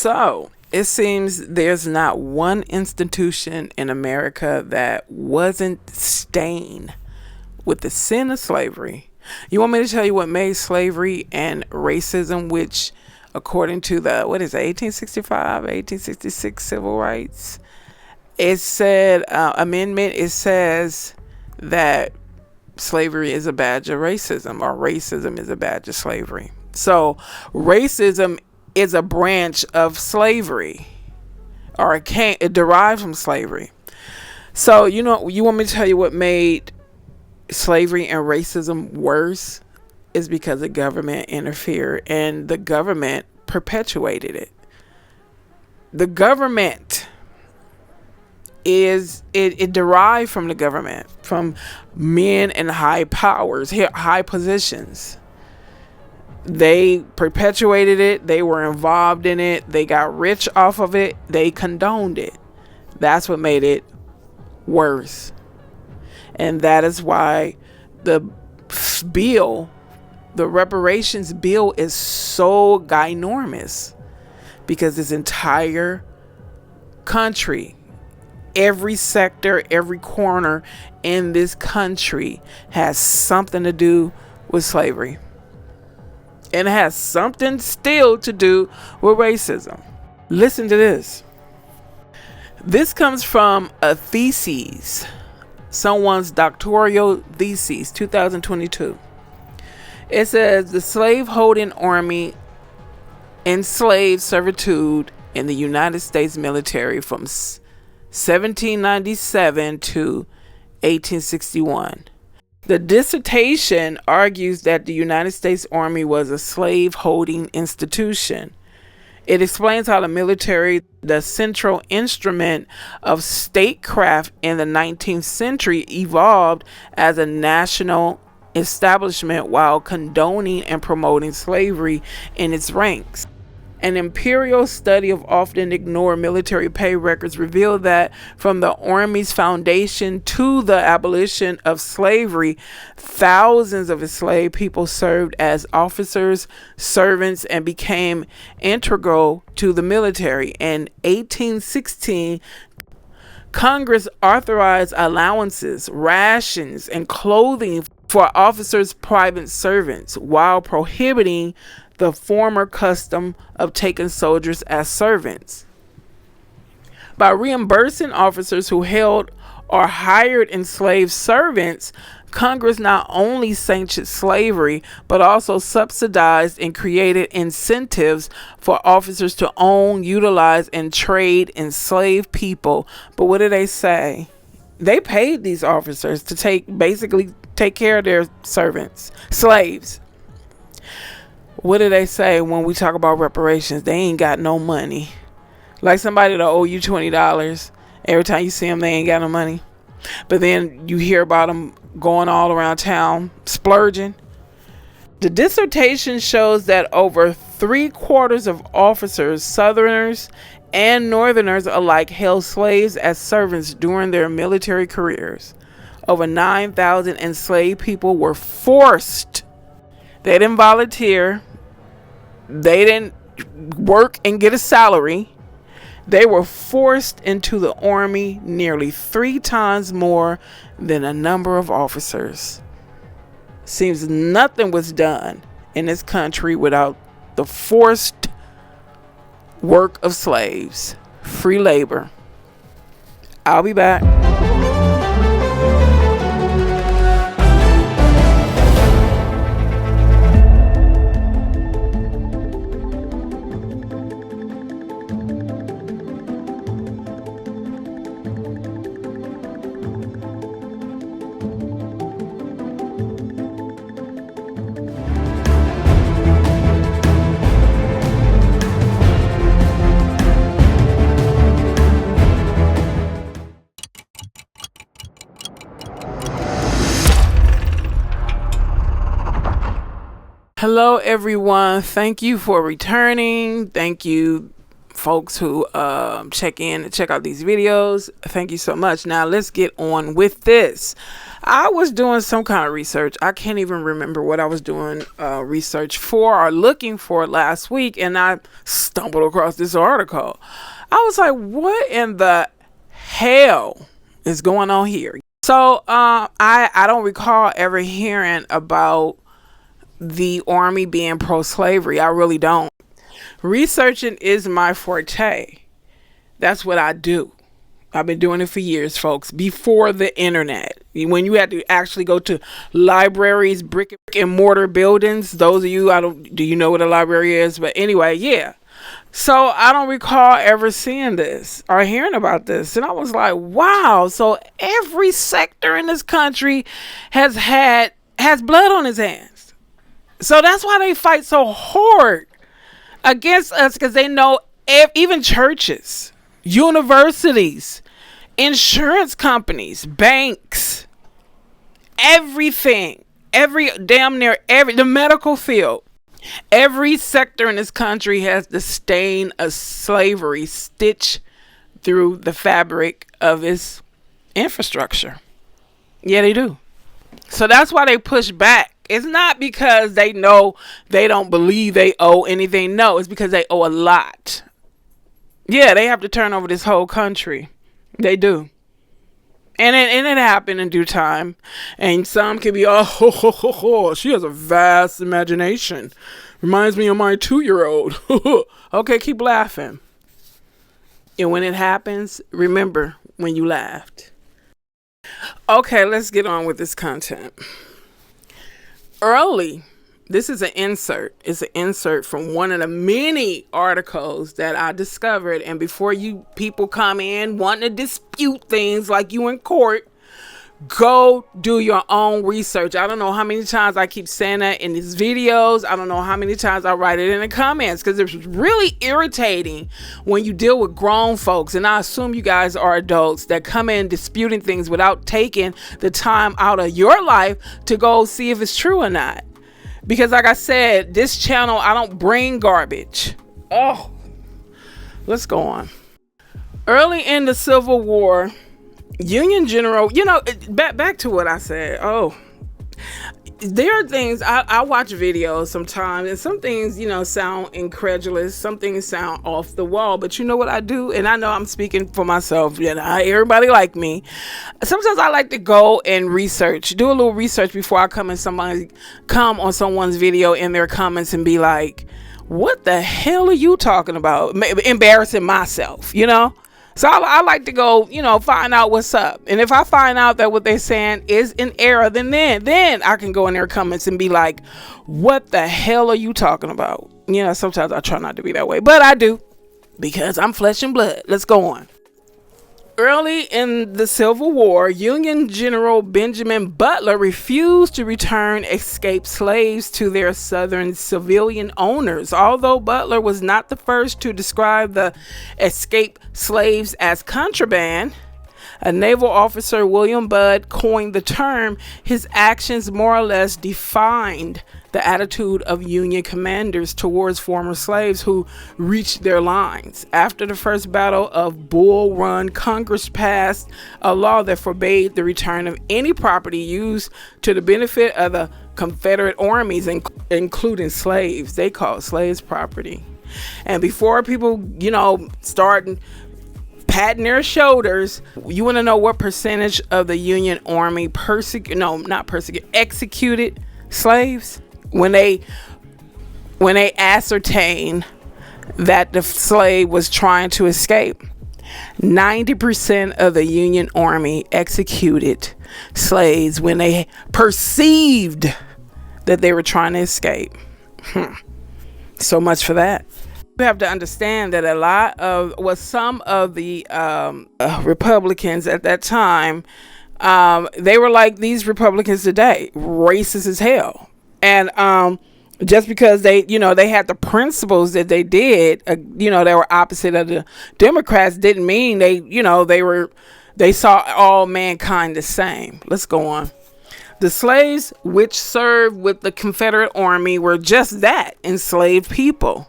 So it seems there's not one institution in America that wasn't stained with the sin of slavery. You want me to tell you what made slavery and racism, which according to the, 1865, 1866 Civil Rights, it said, amendment, it says that slavery is a badge of racism, or racism is a badge of slavery. So racism is a branch of slavery, or it derived from slavery. So, you want me to tell you what made slavery and racism worse? Is because the government interfered, and the government perpetuated it. The government it derived from the government, from men in high powers, high positions. They perpetuated it. They were involved in it. They got rich off of it. They condoned it. That's what made it worse. And that is why the reparations bill is so ginormous, because this entire country, every sector, every corner in this country has something to do with slavery. And it has something still to do with racism. Listen to this. This comes from a thesis, someone's doctoral thesis, 2022. It says the slave-holding army enslaved servitude in the United States military from 1797 to 1861. The dissertation argues that the United States Army was a slave-holding institution. It explains how the military, the central instrument of statecraft in the 19th century, evolved as a national establishment while condoning and promoting slavery in its ranks. An imperial study of often ignored military pay records revealed that from the Army's foundation to the abolition of slavery, thousands of enslaved people served as officers, servants, and became integral to the military. In 1816, Congress authorized allowances, rations, and clothing for officers' private servants, while prohibiting the former custom of taking soldiers as servants. By reimbursing officers who held or hired enslaved servants, Congress not only sanctioned slavery, but also subsidized and created incentives for officers to own, utilize, and trade enslaved people. But what do they say? They paid these officers to basically take care of their servants, slaves. What do they say when we talk about reparations? They ain't got no money. Like somebody that owe you $20. Every time you see them, they ain't got no money. But then you hear about them going all around town, splurging. The dissertation shows that over 3/4 of officers, Southerners and Northerners alike, held slaves as servants during their military careers. Over 9,000 enslaved people were forced. They didn't volunteer. They didn't work and get a salary. They were forced into the army, nearly 3 times more than a number of officers. Seems nothing was done in this country without the forced work of slaves. Free labor. I'll be back. Hello everyone, thank you for returning. Thank you folks who check in and check out these videos. Thank you so much. Now let's get on with this. I was doing some kind of research. I can't even remember what I was doing research for or looking for last week, and I stumbled across this article. I was like, what in the hell is going on here? So I don't recall ever hearing about the Army being pro-slavery. I really don't. Researching is my forte. That's what I do. I've been doing it for years, folks, before the internet. When you had to actually go to libraries, brick and mortar buildings. Those of you, do you know what a library is? But anyway, yeah. So I don't recall ever seeing this or hearing about this. And I was like, wow. So every sector in this country has blood on his hands. So that's why they fight so hard against us, because they know even churches, universities, insurance companies, banks, everything, the medical field, every sector in this country has the stain of slavery stitched through the fabric of its infrastructure. Yeah, they do. So that's why they push back. It's not because they know they don't believe they owe anything. No, it's because they owe a lot. Yeah, they have to turn over this whole country. They do. And it happened in due time. And some can be, she has a vast imagination. Reminds me of my 2-year-old. Okay, keep laughing. And when it happens, remember when you laughed. Okay, let's get on with this content. This is an insert. It's an insert from one of the many articles that I discovered. And before you people come in wanting to dispute things like you in court, go do your own research. I don't know how many times I keep saying that in these videos. I don't know how many times I write it in the comments, because it's really irritating when you deal with grown folks. And I assume you guys are adults that come in disputing things without taking the time out of your life to go see if it's true or not. Because like I said, this channel, I don't bring garbage. Oh, let's go on. Early in the Civil War, Union General, back to what I said. There are things, I watch videos sometimes, and some things, sound incredulous. Some things sound off the wall. But you know what I do? And I know I'm speaking for myself. Everybody like me. Sometimes I like to go and do a little research before I come on someone's video in their comments and be like, what the hell are you talking about? Embarrassing myself, So I like to go, find out what's up. And if I find out that what they're saying is in error, then I can go in their comments and be like, what the hell are you talking about? Sometimes I try not to be that way, but I do, because I'm flesh and blood. Let's go on. Early in the Civil War, Union General Benjamin Butler refused to return escaped slaves to their Southern civilian owners. Although Butler was not the first to describe the escaped slaves as contraband, a naval officer, William Budd, coined the term. His actions more or less defined the attitude of Union commanders towards former slaves who reached their lines. After the first battle of Bull Run, Congress passed a law that forbade the return of any property used to the benefit of the Confederate armies, including slaves. They called slaves property. And before people, starting patting their shoulders, you want to know what percentage of the Union Army executed slaves when they ascertained that the slave was trying to escape? 90% of the Union Army executed slaves when they perceived that they were trying to escape. So much for that. You have to understand that some of the Republicans at that time, they were like these Republicans today, racist as hell. And just because they had the principles that they did, they were opposite of the Democrats, didn't mean they saw all mankind the same. Let's go on. The slaves which served with the Confederate Army were just that, enslaved people.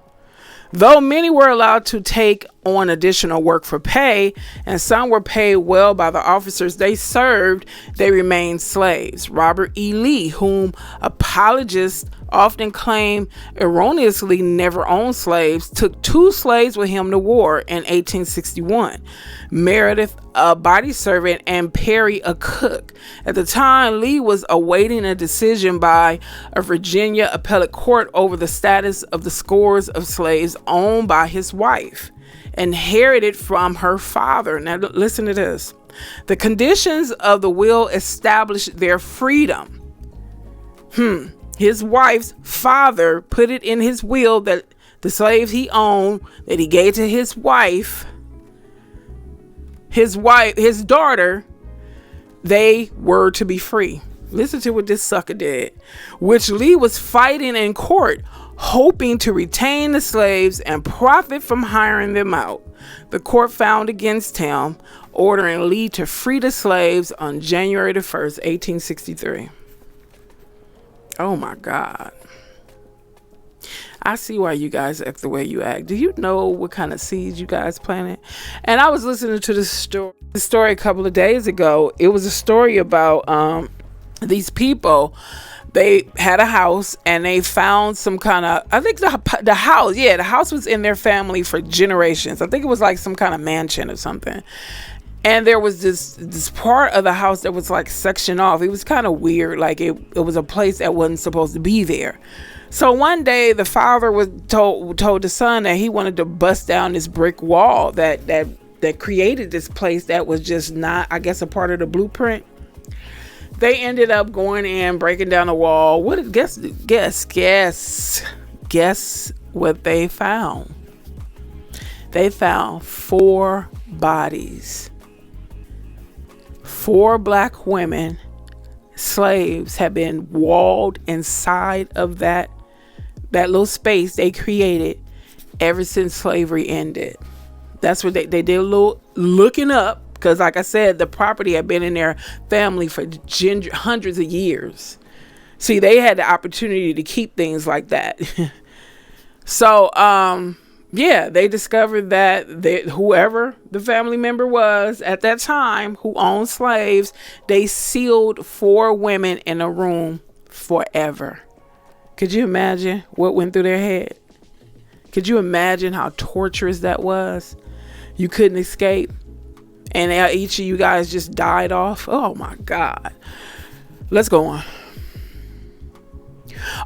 Though many were allowed to take on additional work for pay, and some were paid well by the officers they served, they remained slaves. Robert E. Lee, whom apologists often claim erroneously never owned slaves, took 2 slaves with him to war in 1861. Meredith, a body servant, and Perry, a cook. At the time, Lee was awaiting a decision by a Virginia appellate court over the status of the scores of slaves owned by his wife, inherited from her father. Now listen to this. The conditions of the will established their freedom. His wife's father put it in his will that the slaves he owned, that he gave to his daughter, they were to be free. Listen to what this sucker did, which Lee was fighting in court, hoping to retain the slaves and profit from hiring them out. The court found against him, ordering Lee to free the slaves on January the 1st, 1863. Oh my God. I see why you guys act the way you act. Do you know what kind of seeds you guys planted? And I was listening to this story a couple of days ago. It was a story about these people. They had a house and they found some kind of, I think the house was in their family for generations. I think it was like some kind of mansion or something. And there was this part of the house that was like sectioned off. It was kind of weird. Like it was a place that wasn't supposed to be there. So one day the father was told the son that he wanted to bust down this brick wall that created this place that was just not, I guess, a part of the blueprint. They ended up going in, breaking down the wall. Guess what they found? They found 4 bodies. 4 black women, slaves, have been walled inside of that little space they created ever since slavery ended. That's what they did a little looking up, because like I said, the property had been in their family for hundreds of years. See, they had the opportunity to keep things like that. So, they discovered that whoever the family member was at that time who owned slaves, they sealed 4 women in a room forever. Could you imagine what went through their head? Could you imagine how torturous that was? You couldn't escape. And each of you guys just died off. Oh my God. Let's go on.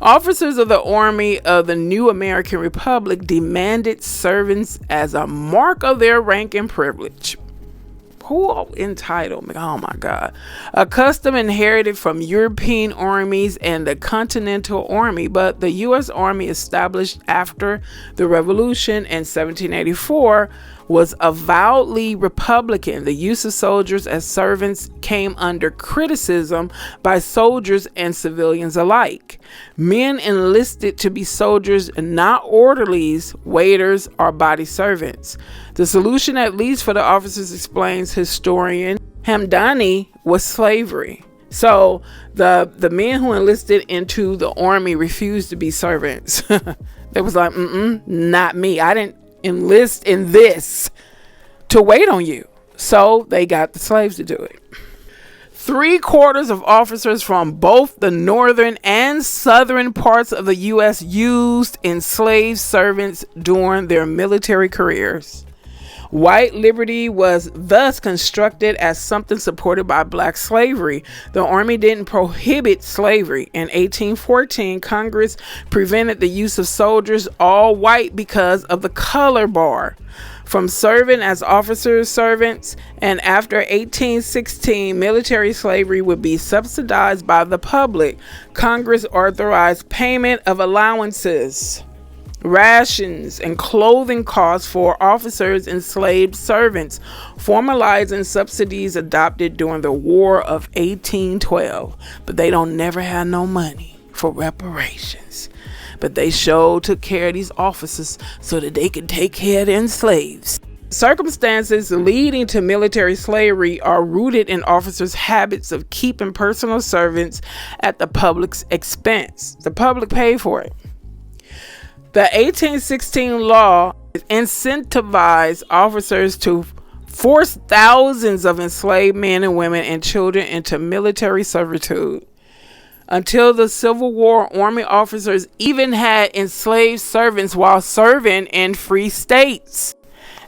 Officers of the Army of the New American Republic demanded servants as a mark of their rank and privilege. Entitlement. Oh my God. A custom inherited from European armies and the Continental Army, but the U.S. Army, established after the Revolution in 1784, was avowedly Republican. The use of soldiers as servants came under criticism by soldiers and civilians alike. Men enlisted to be soldiers, not orderlies, waiters, or body servants. The solution, at least for the officers, explains historian Hamdani, was slavery. So the men who enlisted into the army refused to be servants. They was like, not me. I didn't enlist in this to wait on you. So they got the slaves to do it. 3/4 of officers from both the northern and southern parts of the U.S. used enslaved servants during their military careers. White liberty was thus constructed as something supported by black slavery. The Army didn't prohibit slavery. In 1814, Congress prevented the use of soldiers all white because of the color bar from serving as officers' servants, and after 1816, military slavery would be subsidized by the public. Congress authorized payment of allowances, rations, and clothing costs for officers and enslaved servants, formalizing subsidies adopted during the War of 1812. But they don't never have no money for reparations. But they sure took care of these officers so that they could take care of their slaves. Circumstances leading to military slavery are rooted in officers' habits of keeping personal servants at the public's expense. The public paid for it. The 1816 law incentivized officers to force thousands of enslaved men and women and children into military servitude. Until the Civil War, Army officers even had enslaved servants while serving in free states.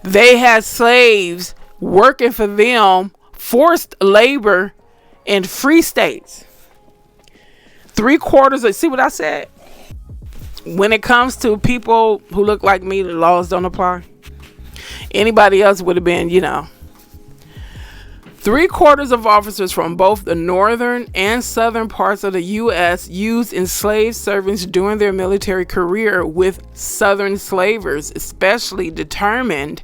They had slaves working for them, forced labor in free states. 3/4 of, see what I said? When it comes to people who look like me, the laws don't apply. Anybody else would have been, 3/4 of officers from both the northern and southern parts of the U.S. used enslaved servants during their military career, with southern slavers especially determined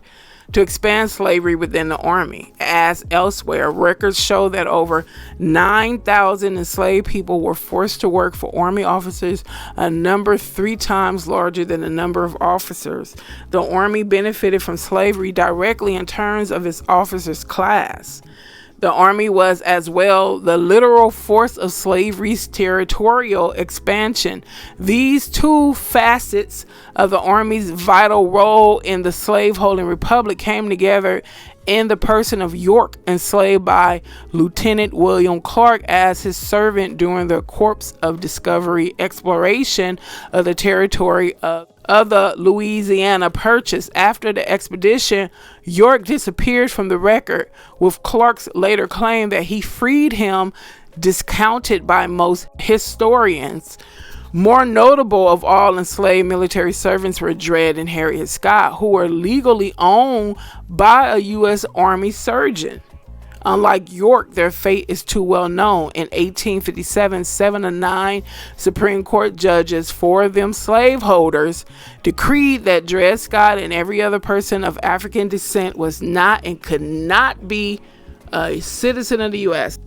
to expand slavery within the Army. As elsewhere, records show that over 9,000 enslaved people were forced to work for Army officers, a number 3 times larger than the number of officers. The Army benefited from slavery directly in terms of its officers' class. The Army was as well the literal force of slavery's territorial expansion. These two facets of the Army's vital role in the slaveholding republic came together in the person of York, enslaved by Lieutenant William Clark as his servant during the Corps of Discovery exploration of the territory of the Louisiana Purchase. After the expedition, York disappeared from the record, with Clark's later claim that he freed him discounted by most historians. More notable of all enslaved military servants were Dred and Harriet Scott, who were legally owned by a U.S. Army surgeon. Unlike York, their fate is too well known. In 1857, 7 of 9 Supreme Court judges, 4 of them slaveholders, decreed that Dred Scott and every other person of African descent was not and could not be a citizen of the U.S.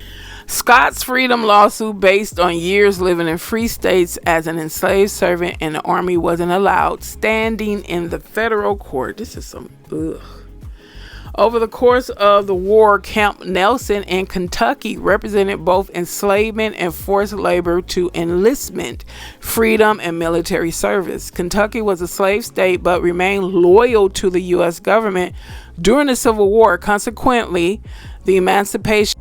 Scott's freedom lawsuit, based on years living in free states as an enslaved servant in the Army, wasn't allowed standing in the federal court. This is some ugh. Over the course of the war, Camp Nelson in Kentucky represented both enslavement and forced labor to enlistment, freedom, and military service. Kentucky was a slave state but remained loyal to the U.S. government during the Civil War. Consequently, the Emancipation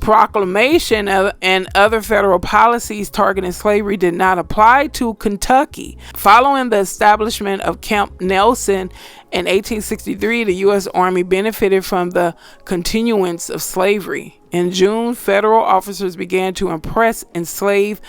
Proclamation and other federal policies targeting slavery did not apply to Kentucky. Following the establishment of Camp Nelson in 1863, the U.S. Army benefited from the continuance of slavery. In June, federal officers began to impress enslaved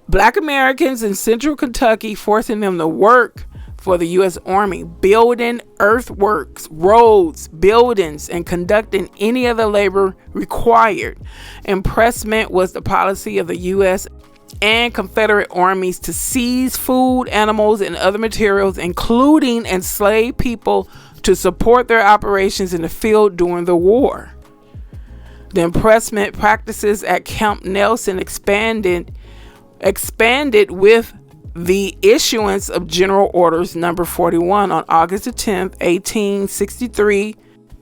Black Americans in central Kentucky, forcing them to work for the U.S. Army, building earthworks, roads, buildings, and conducting any other labor required. Impressment was the policy of the U.S. and Confederate armies to seize food, animals, and other materials, including enslaved people, to support their operations in the field during the war. The impressment practices at Camp Nelson expanded with the issuance of General Orders Number 41 on August 10, 1863.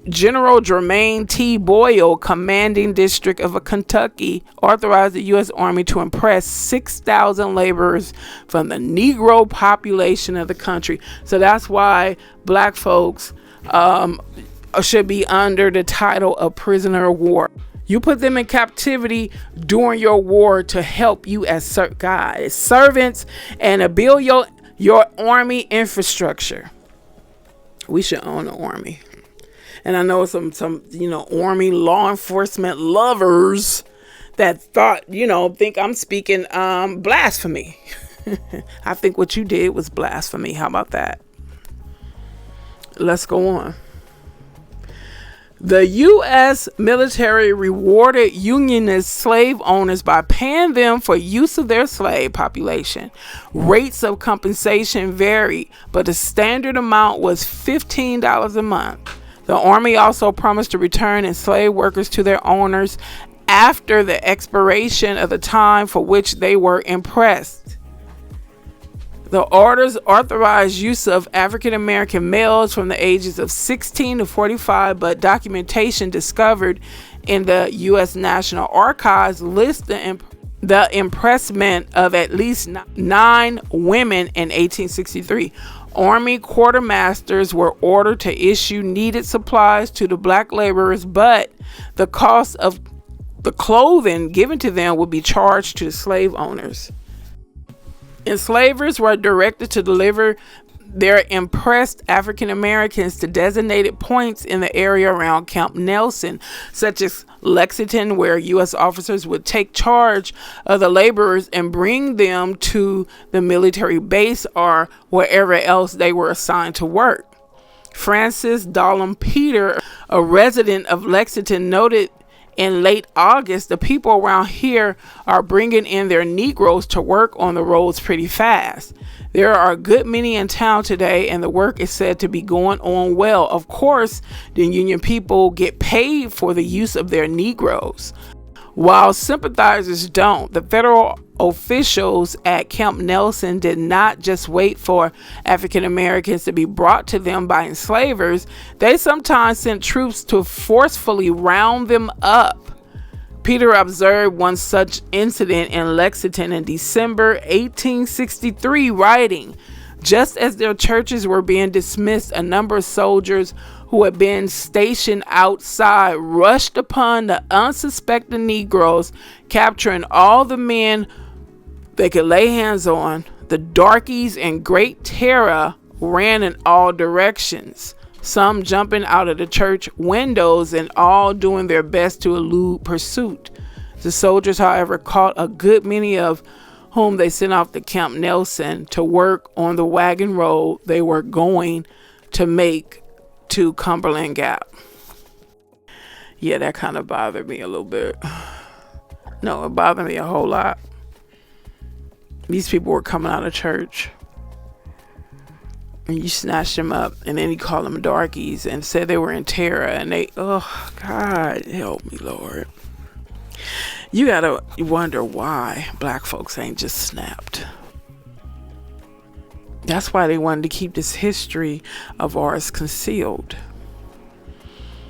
General Jermaine T. Boyle, commanding district of Kentucky, authorized the U.S. Army to impress 6,000 laborers from the Negro population of the country. So that's why Black folks should be under the title of prisoner of war. You put them in captivity during your war to help you as servants and to build your army infrastructure. We should own an army. And I know some army law enforcement lovers that think I'm speaking blasphemy. I think what you did was blasphemy. How about that? Let's go on. The U.S. military rewarded Unionist slave owners by paying them for use of their slave population. Rates of compensation varied, but the standard amount was $15 a month. The Army also promised to return enslaved workers to their owners after the expiration of the time for which they were impressed. The orders authorized use of African American males from the ages of 16 to 45, but documentation discovered in the U.S. National Archives lists the the impressment of at least 9 women in 1863. Army quartermasters were ordered to issue needed supplies to the black laborers, but the cost of the clothing given to them would be charged to the slave owners. Enslavers were directed to deliver their impressed African Americans to designated points in the area around Camp Nelson, such as Lexington, where U.S. officers would take charge of the laborers and bring them to the military base or wherever else they were assigned to work. Francis Dallam Peter, a resident of Lexington, noted in late August, the people around here are bringing in their Negroes to work on the roads pretty fast. There are a good many in town today, and the work is said to be going on well. Of course, the Union people get paid for the use of their Negroes, while sympathizers don't. The federal officials at Camp Nelson did not just wait for African Americans to be brought to them by enslavers. They sometimes sent troops to forcefully round them up. Peter observed one such incident in Lexington in December 1863, writing, "Just as their churches were being dismissed, a number of soldiers who had been stationed outside rushed upon the unsuspecting Negroes, capturing all the men they could lay hands on. The darkies in great terror ran in all directions, some jumping out of the church windows and all doing their best to elude pursuit. The soldiers, however, caught a good many, of whom they sent off to Camp Nelson to work on the wagon road they were going to make to Cumberland Gap." Yeah, that kind of bothered me a little bit. No, it bothered me a whole lot. These people were coming out of church, and you snatched them up, and then you called them darkies and said they were in terror, and they, oh God, help me, Lord. You gotta wonder why black folks ain't just snapped. That's why they wanted to keep this history of ours concealed.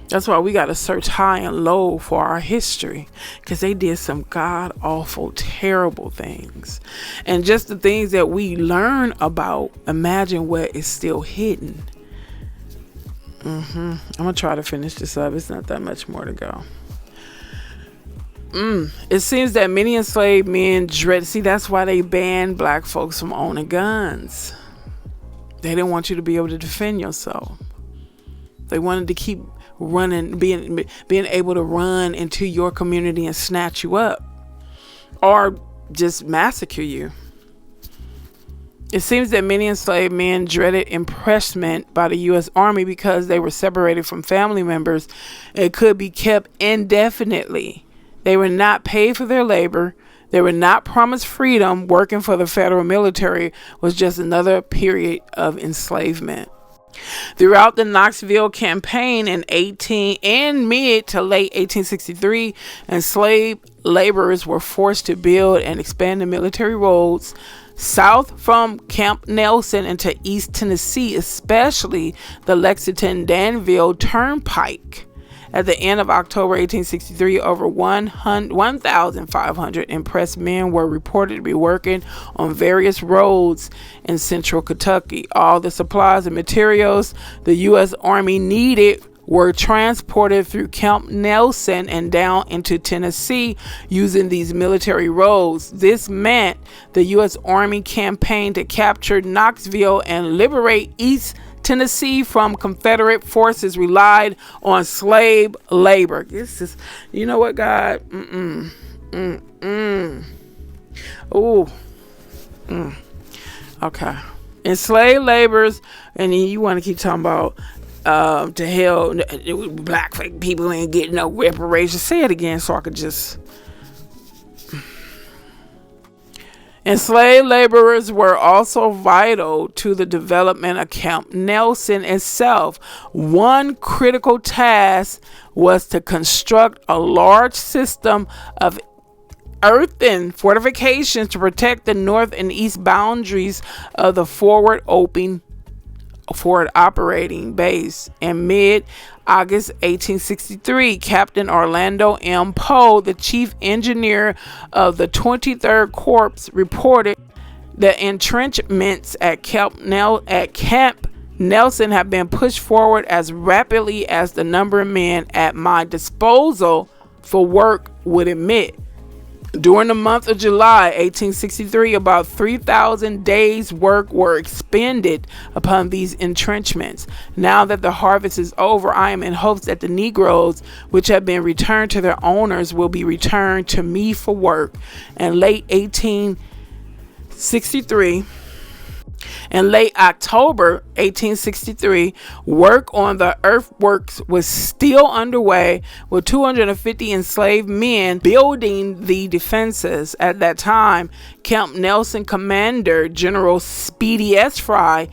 That's why we got to search high and low for our history, because they did some god-awful, terrible things. And just the things that we learn about, imagine what is still hidden. I'm going to try to finish this up. It's not that much more to go. It seems that many enslaved men dread. See, that's why they banned black folks from owning guns. They didn't want you to be able to defend yourself. They wanted to keep running, being able to run into your community and snatch you up or just massacre you. It seems that many enslaved men dreaded impressment by the U.S. Army because they were separated from family members and could be kept indefinitely. They were not paid for their labor. They were not promised freedom. Working for the federal military was just another period of enslavement. Throughout the Knoxville campaign in mid to late 1863, enslaved laborers were forced to build and expand the military roads south from Camp Nelson into East Tennessee, especially the Lexington-Danville Turnpike. At the end of October 1863, over 1,500 impressed men were reported to be working on various roads in central Kentucky. All the supplies and materials the U.S. Army needed were transported through Camp Nelson and down into Tennessee using these military roads. This meant the U.S. Army campaigned to capture Knoxville and liberate East Tennessee from Confederate forces relied on slave labor. This is, you know what, God? Okay. Enslaved laborers, and then you want to keep talking about to hell, black people ain't getting no reparations. Say it again so I could just. Enslaved laborers were also vital to the development of Camp Nelson itself. One critical task was to construct a large system of earthen fortifications to protect the north and east boundaries of the forward opening forward operating base. In mid-August 1863, Captain Orlando M. Poe, the chief engineer of the 23rd Corps, reported the entrenchments at Camp Nelson have been pushed forward as rapidly as the number of men at my disposal for work would admit. During the month of July 1863, about 3,000 days' work were expended upon these entrenchments. Now that the harvest is over, I am in hopes that the Negroes, which have been returned to their owners, will be returned to me for work. In late October 1863, work on the earthworks was still underway, with 250 enslaved men building the defenses. At that time, Camp Nelson Commander General Speedy S. Fry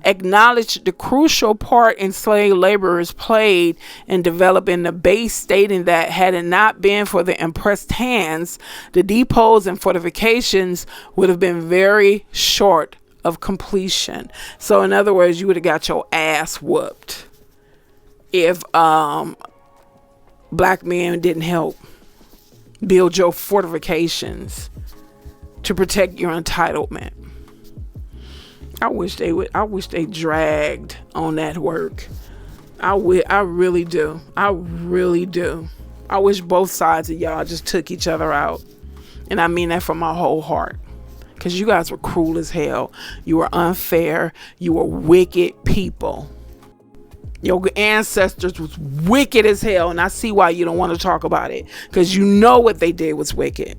acknowledged the crucial part enslaved laborers played in developing the base, stating that had it not been for the impressed hands, the depots and fortifications would have been very short of completion. So in other words, you would have got your ass whooped if black men didn't help build your fortifications to protect your entitlement. I wish they dragged on that work. I really do. I wish both sides of y'all just took each other out. And I mean that from my whole heart. Because you guys were cruel as hell. You were unfair. You were wicked people. Your ancestors was wicked as hell. And I see why you don't want to talk about it. Because you know what they did was wicked.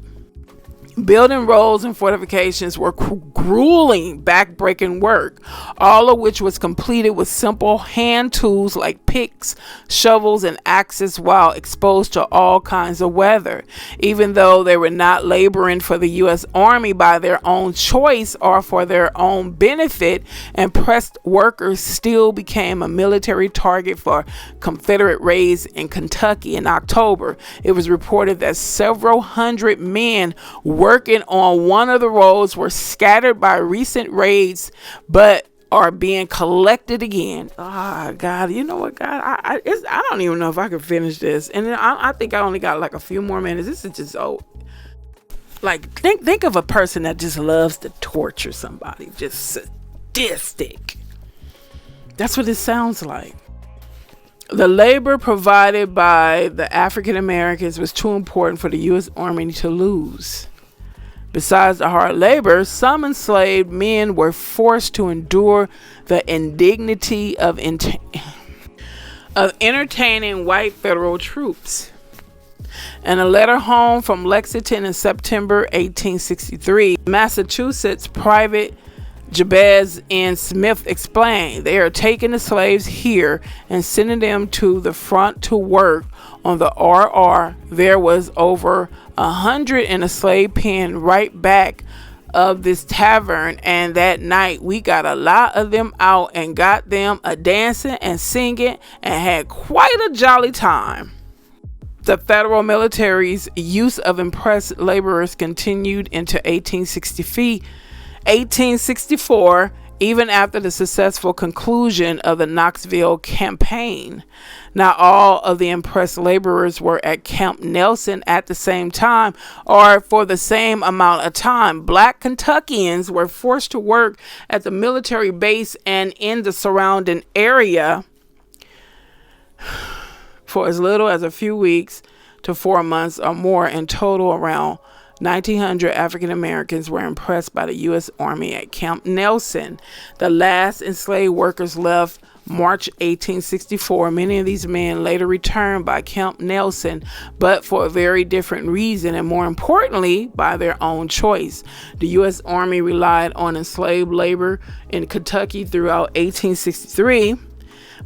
Building roads and fortifications were grueling, back-breaking work, all of which was completed with simple hand tools like picks, shovels, and axes while exposed to all kinds of weather. Even though they were not laboring for the U.S. Army by their own choice or for their own benefit, impressed workers still became a military target for Confederate raids in Kentucky in October. It was reported that several hundred men working on one of the roads were scattered by recent raids, but are being collected again. God, you know what, God? I don't even know if I can finish this. And I think I only got like a few more minutes. This is just like think of a person that just loves to torture somebody, just sadistic. That's what it sounds like. The labor provided by the African Americans was too important for the U.S. Army to lose. Besides the hard labor, some enslaved men were forced to endure the indignity of entertaining white federal troops. In a letter home from Lexington in September 1863, Massachusetts Private Jabez N. Smith explained, "They are taking the slaves here and sending them to the front to work on the RR. There was over 100 in a slave pen right back of this tavern, and that night we got a lot of them out and got them a dancing and singing and had quite a jolly time." The federal military's use of impressed laborers continued into 1864, even after the successful conclusion of the Knoxville campaign. Not all of the impressed laborers were at Camp Nelson at the same time or for the same amount of time. Black Kentuckians were forced to work at the military base and in the surrounding area for as little as a few weeks to 4 months or more. In total, around 1,900 African Americans were impressed by the U.S. Army at Camp Nelson. The last enslaved workers left March 1864. Many of these men later returned by Camp Nelson, but for a very different reason, and more importantly, by their own choice. The U.S. Army relied on enslaved labor in Kentucky throughout 1863.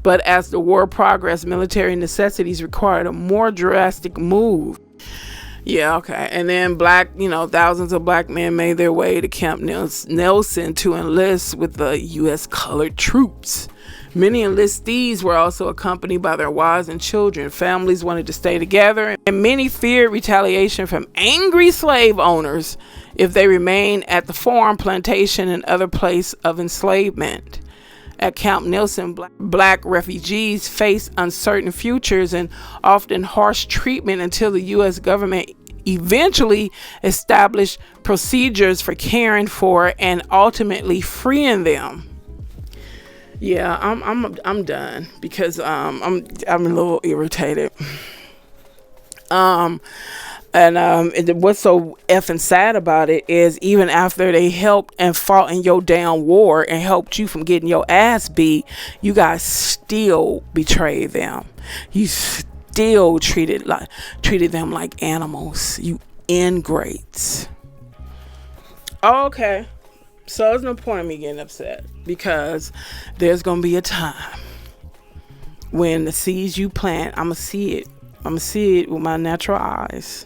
But as the war progressed, military necessities required a more drastic move. Yeah, okay. And then thousands of black men made their way to Camp Nelson to enlist with the U.S. colored troops. Many enlistees were also accompanied by their wives and children. Families wanted to stay together, and many feared retaliation from angry slave owners if they remained at the farm, plantation, and other place of enslavement. At Camp Nelson, black refugees faced uncertain futures and often harsh treatment until the U.S. government eventually established procedures for caring for and ultimately freeing them. Yeah, I'm done because I'm a little irritated. And what's so effing sad about it is even after they helped and fought in your damn war and helped you from getting your ass beat, you guys still betrayed them. You still treated them like animals. You ingrates. Okay, so there's no point in me getting upset because there's gonna be a time when the seeds you plant, I'ma see it with my natural eyes.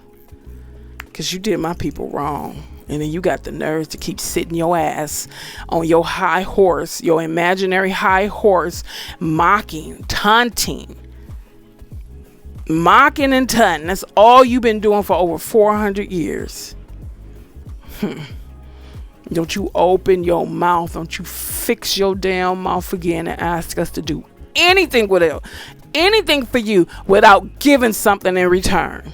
Because you did my people wrong. And then you got the nerves to keep sitting your ass on your high horse, your imaginary high horse, mocking, taunting. Mocking and taunting. That's all you've been doing for over 400 years. Don't you open your mouth. Don't you fix your damn mouth again and ask us to do anything with it. Anything for you without giving something in return.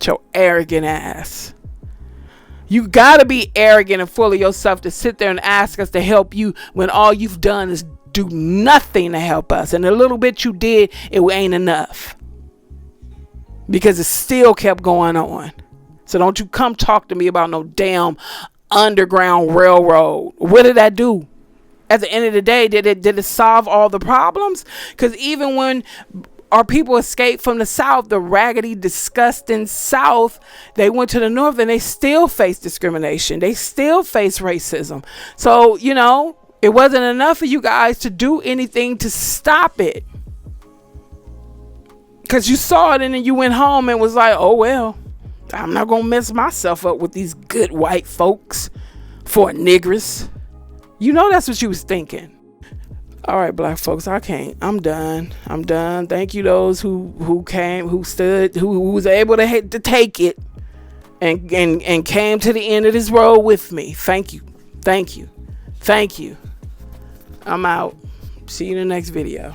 Your arrogant ass. You gotta be arrogant and full of yourself to sit there and ask us to help you when all you've done is do nothing to help us, and the little bit you did, it ain't enough because it still kept going on. So don't you come talk to me about no damn underground railroad. What did that do? At the end of the day, did it solve all the problems? Because even when our people escaped from the South, the raggedy, disgusting South, they went to the North and they still face discrimination. They still face racism. So, it wasn't enough for you guys to do anything to stop it. Because you saw it and then you went home and was like, oh, well, I'm not going to mess myself up with these good white folks for niggers. That's what you was thinking. All right, black folks, I can't. I'm done. Thank you those who came, who stood, who was able to take it and came to the end of this road with me. Thank you. I'm out. See you in the next video.